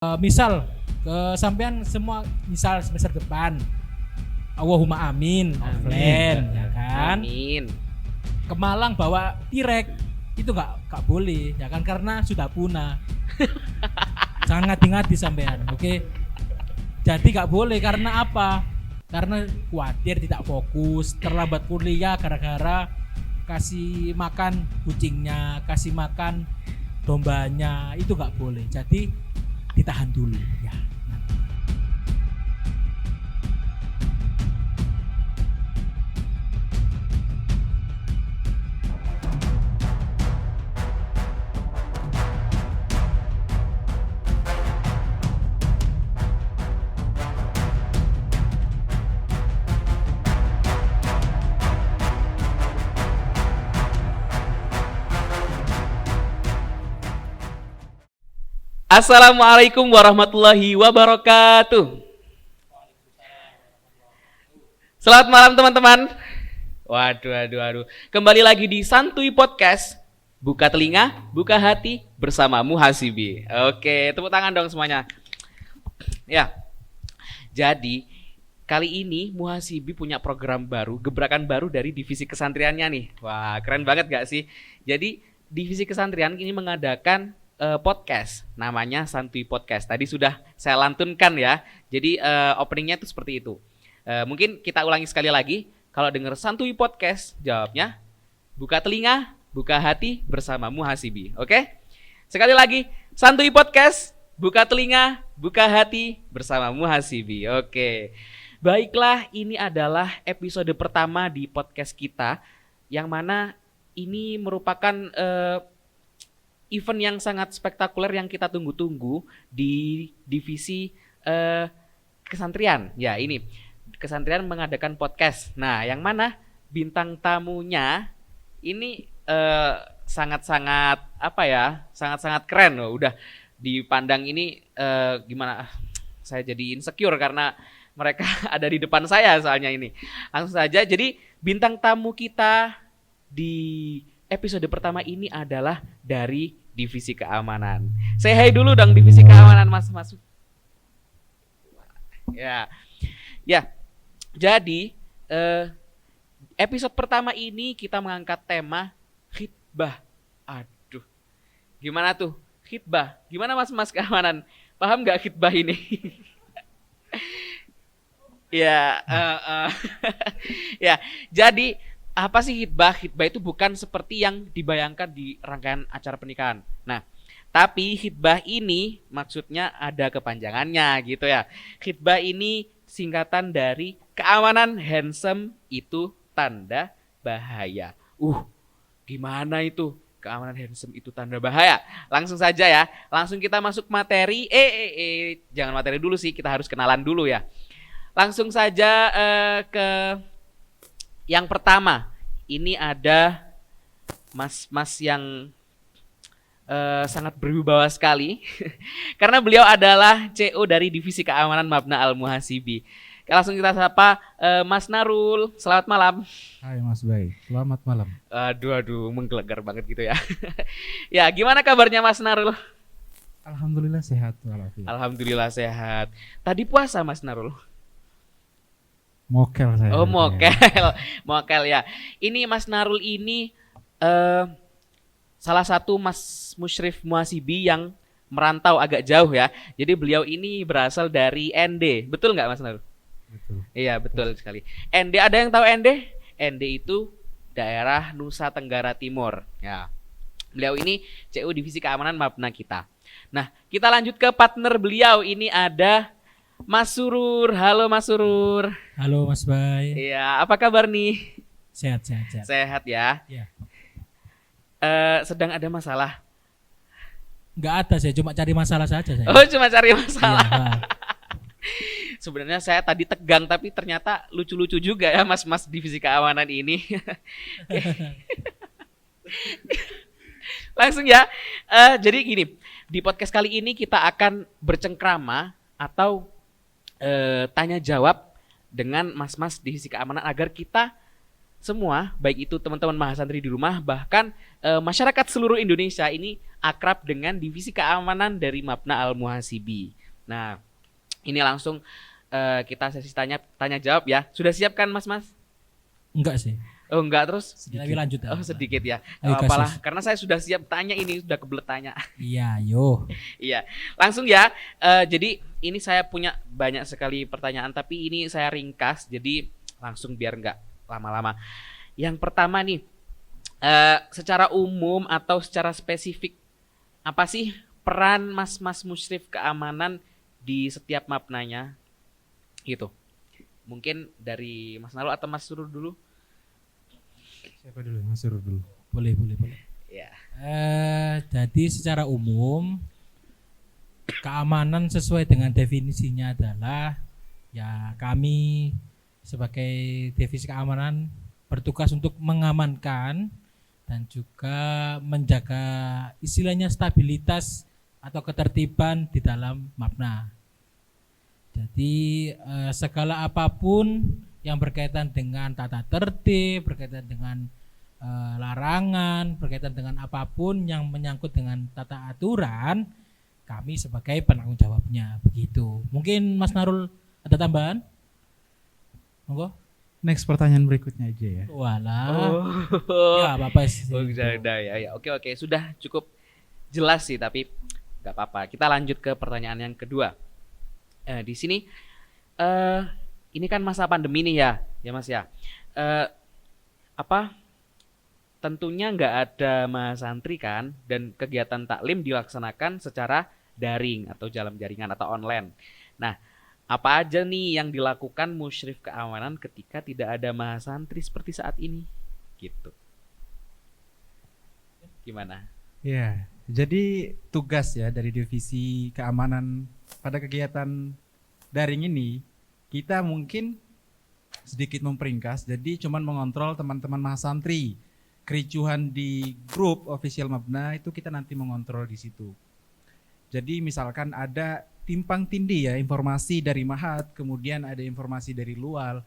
Misal sampean semua misal semester depan Allahumma amin offline ya kan. Amin. Ke Malang bawa tirek itu nggak boleh ya kan karena sudah punah. Jangan ngati-ngati sampean, oke? Jadi nggak boleh karena apa? Karena khawatir tidak fokus, terlambat kuliah gara-gara kasih makan kucingnya, kasih makan dombanya, itu nggak boleh. Jadi ditahan dulu ya. Assalamualaikum warahmatullahi wabarakatuh. Selamat malam teman-teman. Waduh. Kembali lagi di Santuy Podcast. Buka telinga, buka hati bersama Muhasibi. Oke, tepuk tangan dong semuanya. Ya. Jadi kali ini Muhasibi punya program baru, gebrakan baru dari divisi kesantriannya nih. Wah, keren banget gak sih? Jadi divisi kesantrian ini mengadakan podcast, namanya Santuy Podcast. Tadi sudah saya lantunkan ya. Jadi openingnya itu seperti itu. Mungkin kita ulangi sekali lagi. Kalau dengar Santuy Podcast, jawabnya buka telinga, buka hati bersama Muhasibi. Oke? Sekali lagi, Santuy Podcast, buka telinga, buka hati bersama Muhasibi. Oke. Baiklah, ini adalah episode pertama di podcast kita, yang mana ini merupakan event yang sangat spektakuler yang kita tunggu-tunggu di divisi kesantrian. Ya, ini kesantrian mengadakan podcast. Nah, yang mana bintang tamunya ini sangat-sangat apa ya? Sangat-sangat keren loh. Udah dipandang ini gimana? Saya jadi insecure karena mereka ada di depan saya soalnya ini. Langsung saja. Jadi bintang tamu kita di episode pertama ini adalah dari divisi keamanan. Say hi dulu dong divisi keamanan, Mas. Ya. Jadi episode pertama ini kita mengangkat tema khitbah. Aduh, gimana tuh khitbah? Gimana Mas keamanan? Paham nggak khitbah ini? Ya. Ya. Jadi apa sih khitbah? Khitbah itu bukan seperti yang dibayangkan di rangkaian acara pernikahan. Nah, tapi khitbah ini maksudnya ada kepanjangannya gitu ya. Khitbah ini singkatan dari keamanan handsome itu tanda bahaya. Gimana itu? Keamanan handsome itu tanda bahaya. Langsung saja ya. Langsung kita masuk materi. Jangan materi dulu sih, kita harus kenalan dulu ya. Langsung saja ke yang pertama, ini ada mas yang sangat berwibawa sekali karena beliau adalah CO dari Divisi Keamanan Mabna Al-Muhasibi. Langsung kita sapa Mas Narul. Selamat malam. Hai Mas Bay, selamat malam. Aduh, menggelegar banget gitu ya. Ya, gimana kabarnya Mas Narul? Alhamdulillah sehat walafiat. Alhamdulillah sehat. Tadi puasa Mas Narul? Mokel saya. Oh, mokel ya. Ini Mas Narul ini salah satu Mas Musyrif Muhasibi yang merantau agak jauh ya. Jadi beliau ini berasal dari ND. Betul nggak Mas Narul? Betul. Iya, betul sekali. ND, ada yang tahu ND? ND itu daerah Nusa Tenggara Timur. Ya. Beliau ini CU Divisi Keamanan Mabna kita. Nah, kita lanjut ke partner beliau. Ini ada Mas Surur. Halo Mas Surur. Halo Mas Bay. Iya, apa kabar nih? Sehat. Sehat ya. Ya. Sedang ada masalah? Nggak ada, saya cuma cari masalah saja saya. Oh, cuma cari masalah. Iya, Sebenarnya saya tadi tegang, tapi ternyata lucu-lucu juga ya mas divisi keamanan ini. Langsung ya. Jadi gini, di podcast kali ini kita akan bercengkrama atau tanya jawab dengan mas-mas divisi keamanan agar kita semua, baik itu teman-teman mahasantri di rumah, bahkan masyarakat seluruh Indonesia ini akrab dengan divisi keamanan dari Mabna Al-Muhasibi. Nah, ini langsung kita sesi tanya jawab ya. Sudah siap kan Mas? Enggak sih. Oh enggak, terus? Tapi lanjut. Oh sedikit ya. Ayo, Apalah, kasus. karena saya sudah siap tanya ini, sudah kebelet tanya. Iya, yo. Iya, langsung ya. Jadi ini saya punya banyak sekali pertanyaan, tapi ini saya ringkas, jadi langsung biar nggak lama-lama. Yang pertama nih, secara umum atau secara spesifik, apa sih peran mas-mas musyrif keamanan di setiap mapnanya? Gitu. Mungkin dari Mas Nalu atau Mas Surur dulu? Siapa dulu? Mas Surur dulu. Boleh. Ya. Jadi secara umum keamanan sesuai dengan definisinya adalah ya kami sebagai divisi keamanan bertugas untuk mengamankan dan juga menjaga istilahnya stabilitas atau ketertiban di dalam mapna. Jadi segala apapun yang berkaitan dengan tata tertib, berkaitan dengan larangan, berkaitan dengan apapun yang menyangkut dengan tata aturan, kami sebagai penanggung jawabnya, begitu. Mungkin Mas Narul ada tambahan? Monggo. Next pertanyaan berikutnya aja ya. Walah. Oh. Ya, apa sih? Oh, udah ya. Oke. Sudah cukup jelas sih, tapi nggak apa-apa. Kita lanjut ke pertanyaan yang kedua. Di sini ini kan masa pandemi nih ya Mas ya. Tentunya nggak ada mahasantri kan, dan kegiatan taklim dilaksanakan secara daring atau dalam jaringan atau online. Nah, apa aja nih yang dilakukan musyrif keamanan ketika tidak ada mahasantri seperti saat ini? Gitu. Gimana? Ya, jadi tugas ya dari divisi keamanan pada kegiatan daring ini, kita mungkin sedikit memperingkas, jadi cuman mengontrol teman-teman mahasantri. Kericuhan di grup official Mabna itu kita nanti mengontrol di situ. Jadi misalkan ada timpang tindih ya informasi dari Mahat, kemudian ada informasi dari luar.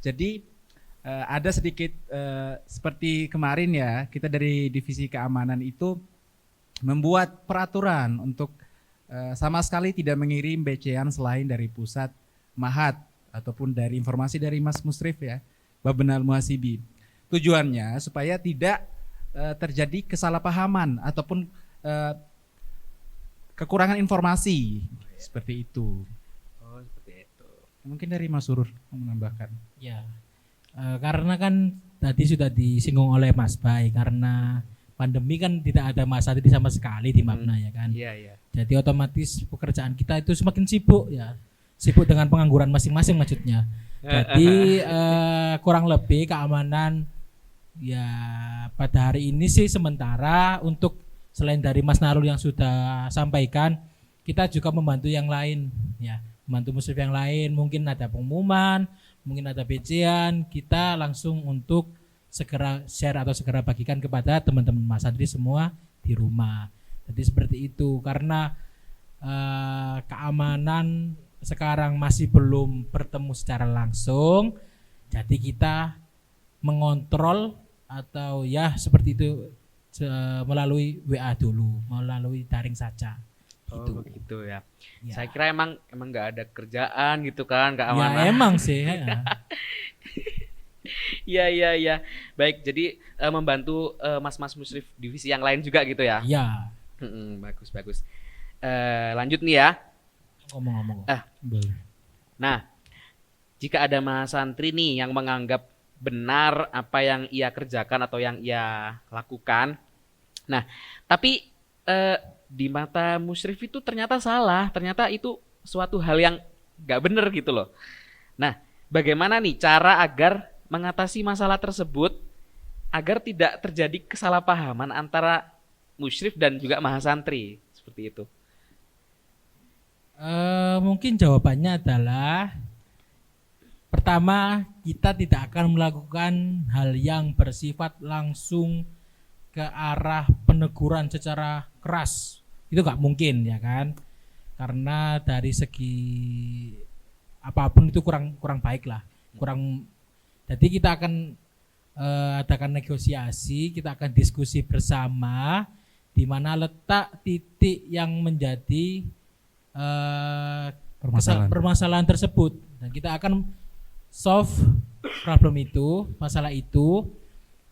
Jadi ada sedikit seperti kemarin ya, kita dari divisi keamanan itu membuat peraturan untuk sama sekali tidak mengirim BCA selain dari pusat Mahat ataupun dari informasi dari Mas Musrif ya, Mabna Al-Muhasibi. Tujuannya supaya tidak terjadi kesalahpahaman ataupun kekurangan informasi seperti itu. Oh, seperti itu. Mungkin dari Mas Surur menambahkan. Ya, karena kan tadi sudah disinggung oleh Mas Bay, karena pandemi kan tidak ada mahasantri sama sekali di Mabna ya kan. Iya. Jadi otomatis pekerjaan kita itu semakin sibuk ya, sibuk dengan pengangguran masing-masing maksudnya. Jadi kurang lebih keamanan ya pada hari ini sih sementara untuk selain dari Mas Narul yang sudah sampaikan, kita juga membantu yang lain ya, membantu musyrif yang lain, mungkin ada pengumuman, mungkin ada BC-an, kita langsung untuk segera share atau segera bagikan kepada teman-teman mahasantri semua di rumah. Jadi seperti itu, karena keamanan sekarang masih belum bertemu secara langsung, jadi kita mengontrol atau ya seperti itu melalui WA dulu, melalui daring saja. Oh begitu ya. Ya. Saya kira emang nggak ada kerjaan gitu kan, keamanan. Ya emang sih. Ya. Iya. Baik, jadi membantu mas-mas musyrif divisi yang lain juga gitu ya. Iya. Bagus. Lanjut nih ya. Ngomong-ngomong. Boleh. Nah, jika ada mahasantri nih yang menganggap benar apa yang ia kerjakan atau yang ia lakukan, nah tapi di mata musyrif itu ternyata salah, ternyata itu suatu hal yang nggak benar gitu loh. Nah, bagaimana nih cara agar mengatasi masalah tersebut agar tidak terjadi kesalahpahaman antara musyrif dan juga mahasantri seperti itu? Mungkin jawabannya adalah pertama, kita tidak akan melakukan hal yang bersifat langsung ke arah peneguran secara keras. Itu nggak mungkin ya kan? Karena dari segi apapun itu kurang baik lah, kurang Jadi kita akan adakan negosiasi, kita akan diskusi bersama di mana letak titik yang menjadi permasalahan tersebut, dan kita akan solve problem itu, masalah itu,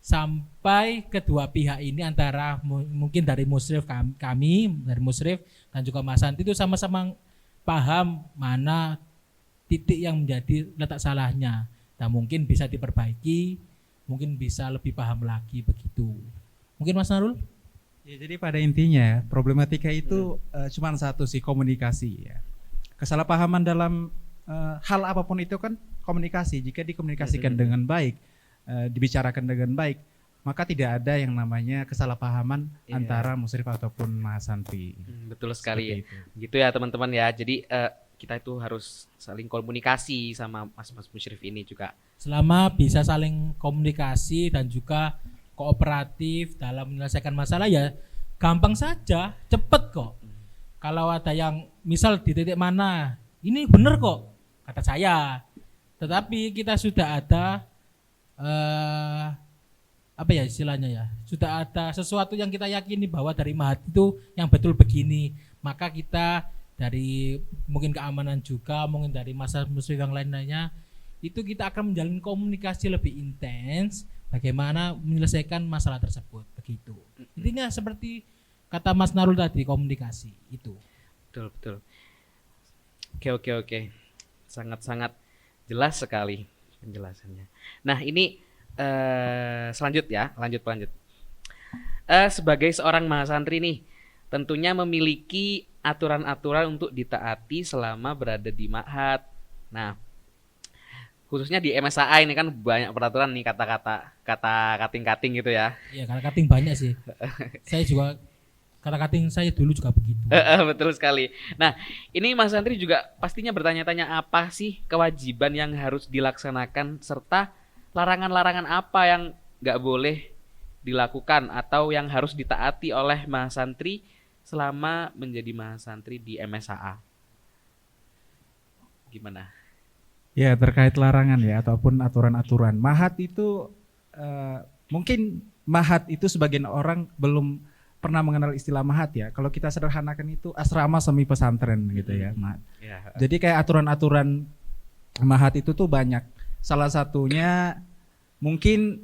sampai kedua pihak ini antara mungkin dari Musrif kami dari Musrif dan juga Mas Santi itu sama-sama paham mana titik yang menjadi letak salahnya, dan mungkin bisa diperbaiki, mungkin bisa lebih paham lagi begitu. Mungkin Mas Narul? Ya, jadi pada intinya problematika itu cuma satu sih, komunikasi ya. Kesalahpahaman dalam hal apapun itu kan komunikasi. Jika dikomunikasikan dengan baik, dibicarakan dengan baik, maka tidak ada yang namanya kesalahpahaman antara Musrif ataupun Mas Santi. Betul sekali. Seperti Gitu ya teman-teman ya. Jadi kita itu harus saling komunikasi sama Mas Musrif ini juga. Selama bisa saling komunikasi dan juga kooperatif dalam menyelesaikan masalah, ya gampang saja, cepet kok. Kalau ada yang misal di titik mana ini benar kok kata saya, tetapi kita sudah ada apa ya istilahnya ya, sudah ada sesuatu yang kita yakini bahwa dari Mahat itu yang betul begini, maka kita dari mungkin keamanan juga, mungkin dari masa muslim yang lainnya, itu kita akan menjalin komunikasi lebih intens bagaimana menyelesaikan masalah tersebut, begitu. Intinya seperti kata Mas Narul tadi, komunikasi itu. Betul. Oke. Sangat-sangat jelas sekali penjelasannya. Nah, ini lanjut. Sebagai seorang mahasantri nih, tentunya memiliki aturan-aturan untuk ditaati selama berada di Ma'had. Nah, khususnya di MSAA ini kan banyak peraturan nih, kata kating-kating gitu ya. Iya, kata kating banyak sih. Saya juga kata kating saya dulu juga begitu. Betul sekali. Nah, ini Mas Santri juga pastinya bertanya-tanya apa sih kewajiban yang harus dilaksanakan serta larangan-larangan apa yang nggak boleh dilakukan atau yang harus ditaati oleh Mas Santri selama menjadi Mas Santri di MSAA. Gimana? Ya, terkait larangan ya ataupun aturan-aturan. Mahat itu mungkin Mahat itu sebagian orang belum pernah mengenal istilah Mahat ya. Kalau kita sederhanakan itu asrama semi pesantren gitu ya, Mahat. Ya. Jadi kayak aturan-aturan Mahat itu tuh banyak. Salah satunya mungkin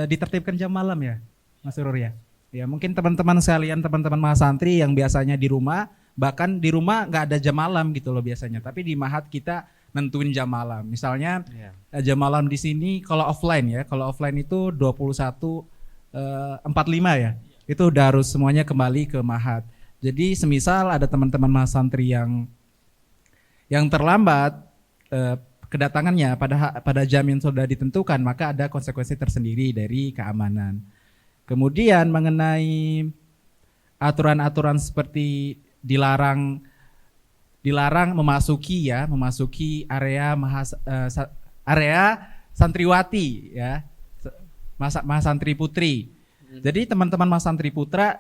ditertibkan jam malam ya, Mas Surur ya. Ya mungkin teman-teman sekalian, teman-teman mahasantri yang biasanya di rumah, bahkan di rumah nggak ada jam malam gitu loh biasanya. Tapi di Mahat kita nentuin jam malam. Misalnya jam malam di sini kalau offline ya, kalau offline itu 21.45 ya. Itu udah harus semuanya kembali ke Mahat. Jadi semisal ada teman-teman mahasantri yang terlambat kedatangannya pada jam yang sudah ditentukan, maka ada konsekuensi tersendiri dari keamanan. Kemudian mengenai aturan-aturan seperti dilarang memasuki area area santriwati ya, mahasantri putri. Jadi teman-teman mahasantri putra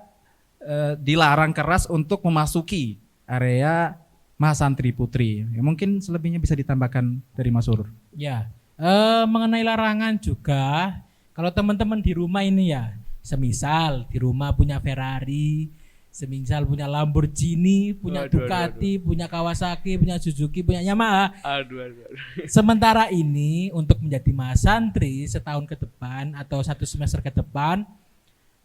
dilarang keras untuk memasuki area mahasantri putri. Ya, mungkin selebihnya bisa ditambahkan dari Mas Surur. Ya, mengenai larangan juga, kalau teman-teman di rumah ini ya, semisal di rumah punya Ferrari, semisal punya Lamborghini, punya Ducati, punya Kawasaki, punya Suzuki, punya Yamaha. Sementara ini untuk menjadi mahasantri setahun ke depan atau 1 semester ke depan,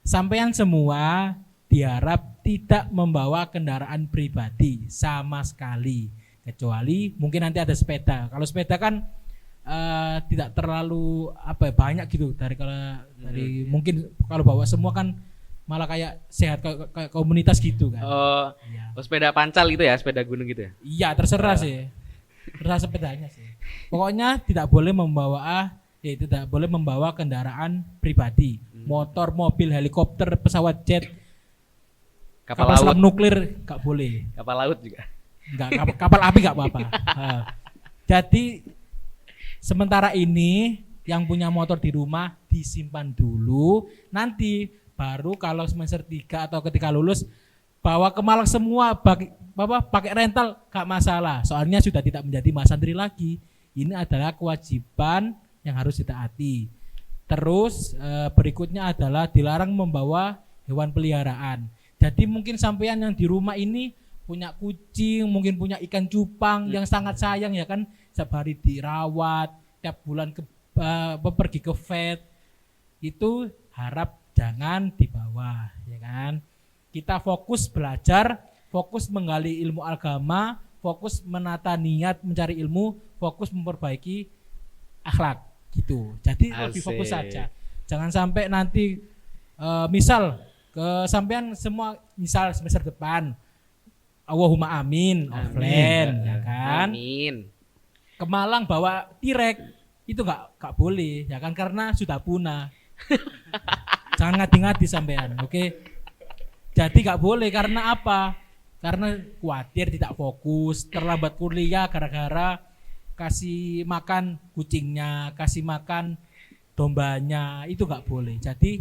sampean semua diharap tidak membawa kendaraan pribadi sama sekali, kecuali mungkin nanti ada sepeda. Kalau sepeda kan tidak terlalu banyak gitu dari mungkin kalau bawa semua kan malah kayak sehat kayak komunitas gitu kan. Sepeda pancal gitu ya, sepeda gunung gitu ya. Iya, terserah sih. Terserah sepedanya sih. Pokoknya tidak boleh membawa kendaraan pribadi, motor, mobil, helikopter, pesawat jet, kapal selam nuklir nggak boleh. Kapal laut juga. Nggak, kapal api nggak apa-apa. Jadi sementara ini yang punya motor di rumah disimpan dulu, nanti baru kalau semester 3 atau ketika lulus bawa ke Malang semua, pakai rental gak masalah. Soalnya sudah tidak menjadi mahasantri lagi. Ini adalah kewajiban yang harus ditaati. Terus berikutnya adalah dilarang membawa hewan peliharaan. Jadi mungkin sampean yang di rumah ini punya kucing, mungkin punya ikan cupang yang sangat sayang ya kan, setiap hari dirawat, tiap bulan pergi ke vet, itu harap jangan dibawa ya kan. Kita fokus belajar, fokus menggali ilmu agama, fokus menata niat mencari ilmu, fokus memperbaiki akhlak gitu. Jadi lebih fokus saja. Jangan sampai nanti misal ke sampean semua misal semester depan Allahumma amin offline ya kan. Amin. Ke Malang bawa tirek itu enggak boleh ya kan, karena sudah punah. Jangan ngadi-ngadi sampean, oke? Jadi enggak boleh karena apa? Karena khawatir tidak fokus, terlambat kuliah gara-gara kasih makan kucingnya, kasih makan dombanya, itu enggak boleh. Jadi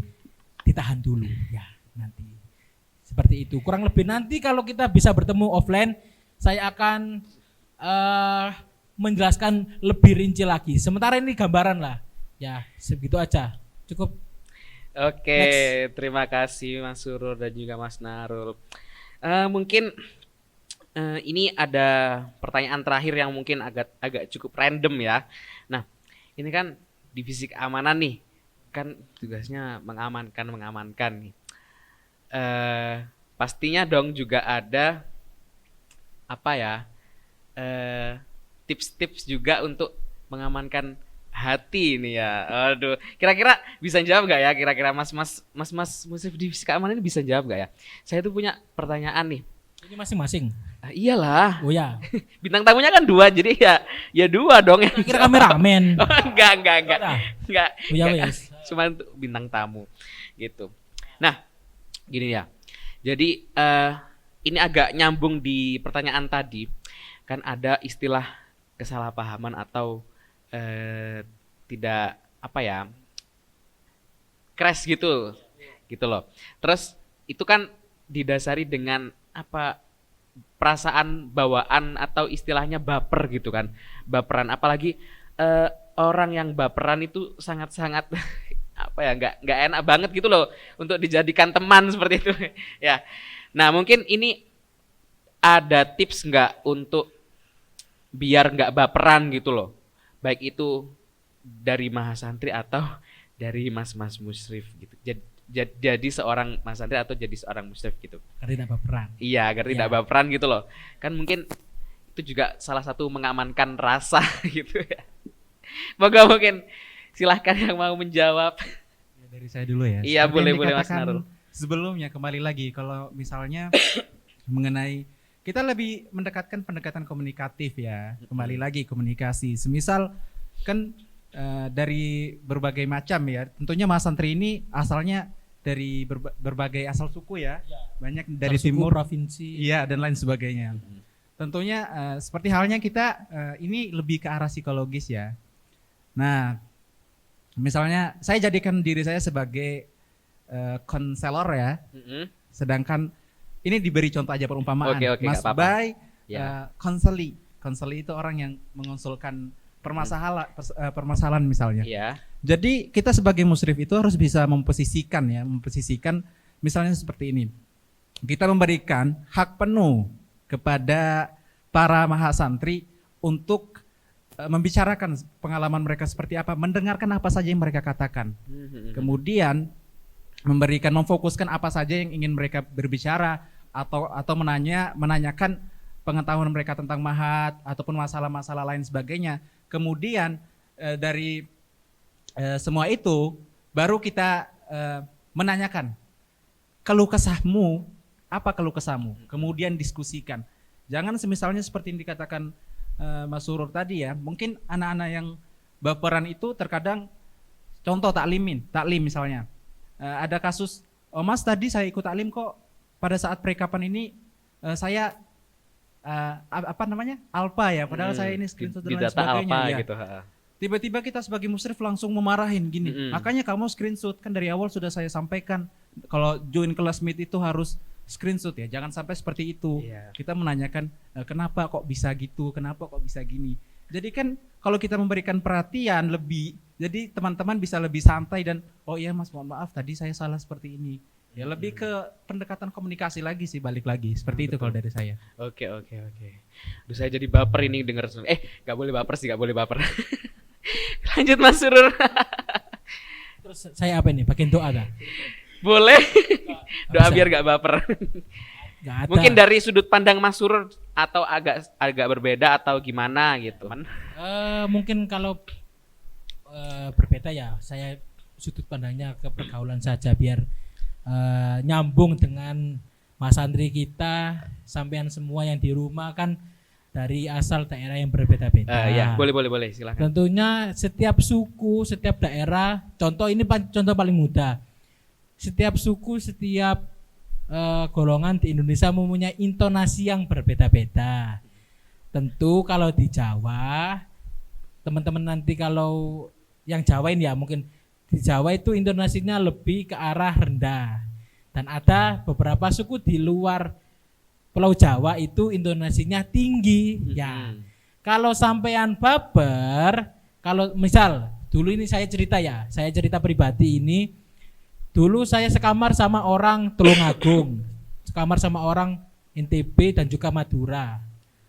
ditahan dulu ya nanti. Seperti itu. Kurang lebih nanti kalau kita bisa bertemu offline, saya akan menjelaskan lebih rinci lagi. Sementara ini gambaran lah. Ya, segitu aja. Cukup. Oke, Next. terima kasih Mas Surur dan juga Mas Narul. Mungkin ini ada pertanyaan terakhir yang mungkin agak cukup random ya. Nah, ini kan divisi keamanan nih, kan tugasnya mengamankan nih. Pastinya dong juga ada apa ya, tips-tips juga untuk mengamankan hati nih ya. Aduh, kira-kira bisa jawab nggak ya? Kira-kira Mas Musrif di keamanan ini bisa jawab nggak ya? Saya tuh punya pertanyaan nih. Ini masing-masing. Iyalah, Oh ya. bintang tamunya kan 2, jadi ya 2 dong yang Kira kameramen. Oh, enggak. Oh ya wes. Cuma untuk bintang tamu gitu. Nah, gini ya. Jadi ini agak nyambung di pertanyaan tadi. Kan ada istilah kesalahpahaman atau tidak apa ya, crash gitu loh. Terus itu kan didasari dengan apa, perasaan bawaan atau istilahnya baper gitu kan, baperan. Apalagi orang yang baperan itu sangat-sangat apa ya, nggak enak banget gitu loh untuk dijadikan teman seperti itu ya. Nah mungkin ini ada tips nggak untuk biar nggak baperan gitu loh, baik itu dari Mahasantri atau dari Mas Musrif gitu. Jadi seorang Mahasantri atau jadi seorang Musrif gitu. Karena tidak baperan. Iya, agar tidak baperan gitu loh. Kan mungkin itu juga salah satu mengamankan rasa gitu ya. Moga mungkin silahkan yang mau menjawab. Ya, dari saya dulu ya. Iya, Seperti boleh yang Mas dikatakan Narul. Sebelumnya kembali lagi kalau misalnya mengenai kita lebih mendekatkan pendekatan komunikatif ya. Kembali lagi komunikasi. Semisal kan dari berbagai macam ya. Tentunya Mas Santri ini asalnya dari berbagai asal suku ya. Banyak dari Asal suku, timur, provinsi. iya dan lain sebagainya. Tentunya seperti halnya kita ini lebih ke arah psikologis ya. Nah, misalnya saya jadikan diri saya sebagai konselor ya. Sedangkan ini diberi contoh aja perumpamaan. Oke, Mas nggak apa-apa. Bay Ya. konseli. Konseli itu orang yang mengonsulkan permasalahan misalnya. Iya. Jadi kita sebagai musrif itu harus bisa memposisikan misalnya seperti ini. Kita memberikan hak penuh kepada para mahasantri untuk membicarakan pengalaman mereka seperti apa, mendengarkan apa saja yang mereka katakan. Kemudian memfokuskan apa saja yang ingin mereka berbicara atau menanyakan pengetahuan mereka tentang mahat ataupun masalah-masalah lain sebagainya. Kemudian dari semua itu baru kita menanyakan keluh kesahmu, apa keluh kesahmu, kemudian diskusikan. Jangan semisalnya seperti yang dikatakan Mas Surur tadi ya, mungkin anak-anak yang baperan itu terkadang, contoh taklim misalnya, ada kasus, oh Mas tadi saya ikut taklim kok pada saat perekapan ini saya alpa ya, padahal saya ini screenshot dan di lain data sebagainya alpha ya. gitu. Tiba-tiba kita sebagai musrif langsung memarahin gini, makanya kamu screenshot, kan dari awal sudah saya sampaikan kalau join kelas meet itu harus screenshot ya, jangan sampai seperti itu. Iya. Kita menanyakan kenapa kok bisa gitu, kenapa kok bisa gini. Jadi kan kalau kita memberikan perhatian lebih Jadi teman-teman bisa lebih santai dan oh iya Mas, mohon maaf tadi saya salah seperti ini. Ya lebih ke pendekatan komunikasi lagi sih, balik lagi. Seperti itu kalau dari saya. Oke. Duh, saya jadi baper ini denger. Gak boleh baper sih, gak boleh baper. Lanjut Mas Surur. Terus saya apa ini? Pakai doa kan? Boleh. Doa bisa. biar gak baper. Gak ada. Mungkin dari sudut pandang Mas Surur atau agak berbeda atau gimana gitu. Mungkin kalau berbeda ya, saya sudut pandangnya ke pergaulan saja biar nyambung dengan Mas Andri kita, sampean semua yang di rumah kan dari asal daerah yang berbeda-beda. Ya, boleh silakan. Tentunya setiap suku, setiap daerah, contoh ini contoh paling mudah. Setiap suku, setiap golongan di Indonesia mempunyai intonasi yang berbeda-beda. Tentu kalau di Jawa, teman-teman nanti kalau yang Jawa ini ya mungkin di Jawa itu intonasinya lebih ke arah rendah. Dan ada beberapa suku di luar Pulau Jawa itu intonasinya tinggi. Ya. Kalau sampean baper, kalau misal dulu ini saya cerita pribadi ini. Dulu saya sekamar sama orang Tulungagung, sekamar sama orang NTB dan juga Madura.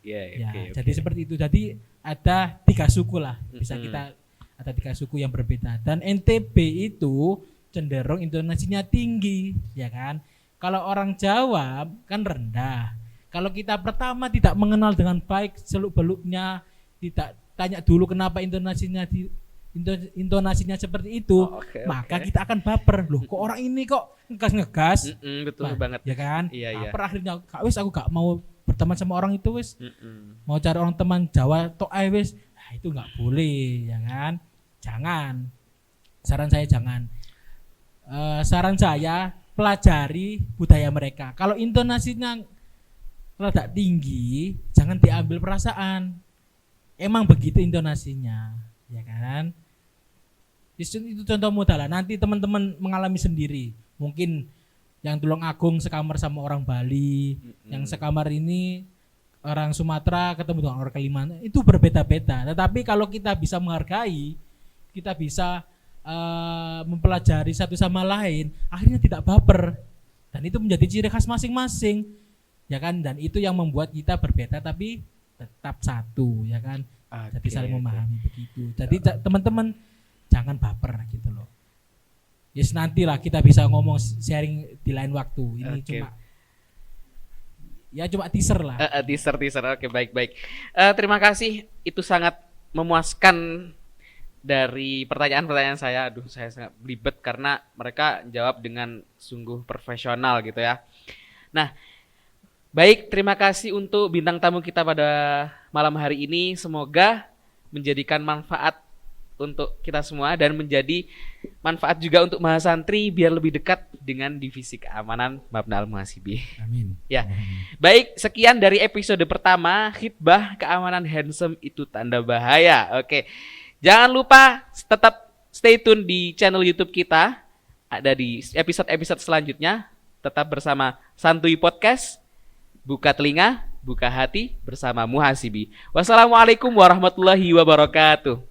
Jadi seperti itu. Jadi ada 3 suku lah, bisa kita ada 3 suku yang berbeda. Dan NTB itu cenderung intonasinya tinggi, ya kan? Kalau orang Jawa kan rendah. Kalau kita pertama tidak mengenal dengan baik seluk-beluknya, tidak tanya dulu kenapa intonasinya seperti itu, maka kita akan baper. Loh, kok orang ini kok ngegas. Betul banget. Ya kan? Iya. Per akhirnya aku gak mau berteman sama orang itu wis. Mau cari orang teman Jawa tok ae wis. Nah, itu nggak boleh, ya kan? Jangan. Saran saya jangan. Saran saya pelajari budaya mereka. Kalau intonasinya rada tinggi, jangan diambil perasaan. Emang begitu intonasinya, ya kan? Itu contoh mudah lah. Nanti teman-teman mengalami sendiri. Mungkin yang Tulungagung sekamar sama orang Bali, yang sekamar ini orang Sumatera ketemu dengan orang Kalimantan, itu berbeda-beda. Tetapi kalau kita bisa menghargai, kita bisa mempelajari satu sama lain, akhirnya tidak baper. Dan itu menjadi ciri khas masing-masing, ya kan? Dan itu yang membuat kita berbeda tapi tetap satu, ya kan? Jadi saling memahami begitu. Jadi teman-teman jangan baper gitu loh. Yes, nantilah kita bisa ngomong sharing di lain waktu. Ini cuma teaser lah. Teaser. Oke, baik. Terima kasih. Itu sangat memuaskan dari pertanyaan-pertanyaan saya. Aduh, saya sangat belibet karena mereka jawab dengan sungguh profesional gitu ya. Nah, baik, terima kasih untuk bintang tamu kita pada malam hari ini. Semoga menjadikan manfaat untuk kita semua dan menjadi manfaat juga untuk mahasantri biar lebih dekat dengan divisi keamanan Mabna Al-Muhasibih. Amin. Ya. Baik, sekian dari episode pertama Khitbah Keamanan Handsome Itu Tanda Bahaya. Oke. Jangan lupa tetap stay tune di channel YouTube kita. Ada di episode-episode selanjutnya. Tetap bersama Santuy Podcast. Buka telinga, buka hati bersama Muhasibih. Wassalamualaikum warahmatullahi wabarakatuh.